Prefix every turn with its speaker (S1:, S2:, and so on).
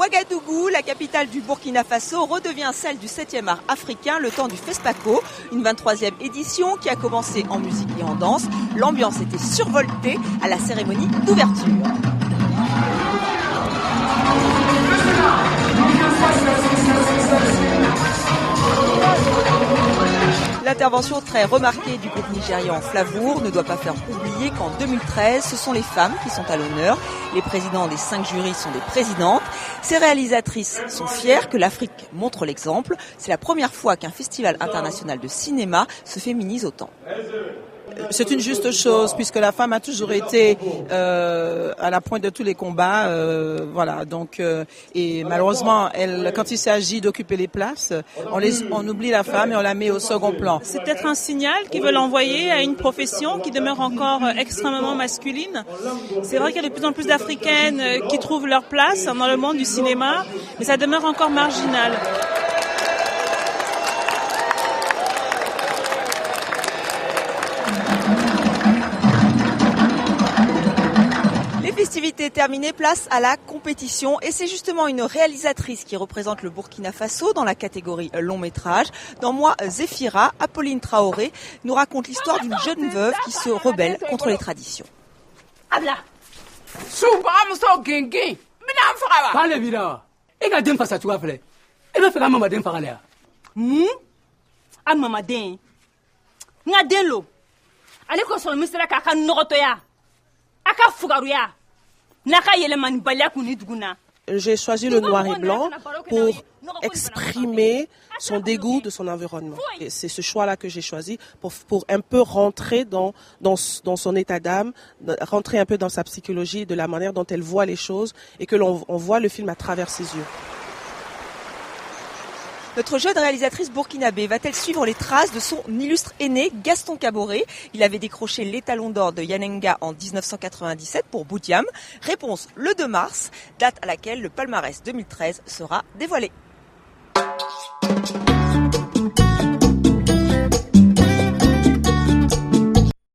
S1: Ouagadougou, la capitale du Burkina Faso, redevient celle du 7e art africain, le temps du FESPACO, une 23e édition qui a commencé en musique et en danse. L'ambiance était survoltée à la cérémonie d'ouverture. L'intervention très remarquée du groupe nigérian Flavour ne doit pas faire oublier qu'en 2013, ce sont les femmes qui sont à l'honneur. Les présidents des 5 jurys sont des présidentes. Ces réalisatrices sont fières que l'Afrique montre l'exemple. C'est la première fois qu'un festival international de cinéma se féminise autant.
S2: C'est une juste chose puisque la femme a toujours été à la pointe de tous les combats, voilà. Donc et malheureusement, quand il s'agit d'occuper les places, on oublie la femme et on la met au second plan.
S3: C'est peut-être un signal qu'ils veulent envoyer à une profession qui demeure encore extrêmement masculine. C'est vrai qu'il y a de plus en plus d'Africaines qui trouvent leur place dans le monde du cinéma, mais ça demeure encore marginal.
S1: Festivité terminée, place à la compétition et c'est justement une réalisatrice qui représente le Burkina Faso dans la catégorie long métrage. Dans Moi Zéphira, Apolline Traoré nous raconte l'histoire d'une jeune veuve qui se rebelle contre les traditions.
S4: J'ai choisi le noir et blanc pour exprimer son dégoût de son environnement. Et c'est ce choix-là que j'ai choisi pour un peu rentrer dans son état d'âme, rentrer un peu dans sa psychologie, de la manière dont elle voit les choses et que l'on voit le film à travers ses yeux.
S1: Notre jeune réalisatrice burkinabé va-t-elle suivre les traces de son illustre aîné Gaston Caboret? Il avait décroché l'étalon d'or de Yanenga en 1997 pour Boutiam. Réponse le 2 mars, date à laquelle le palmarès 2013 sera dévoilé.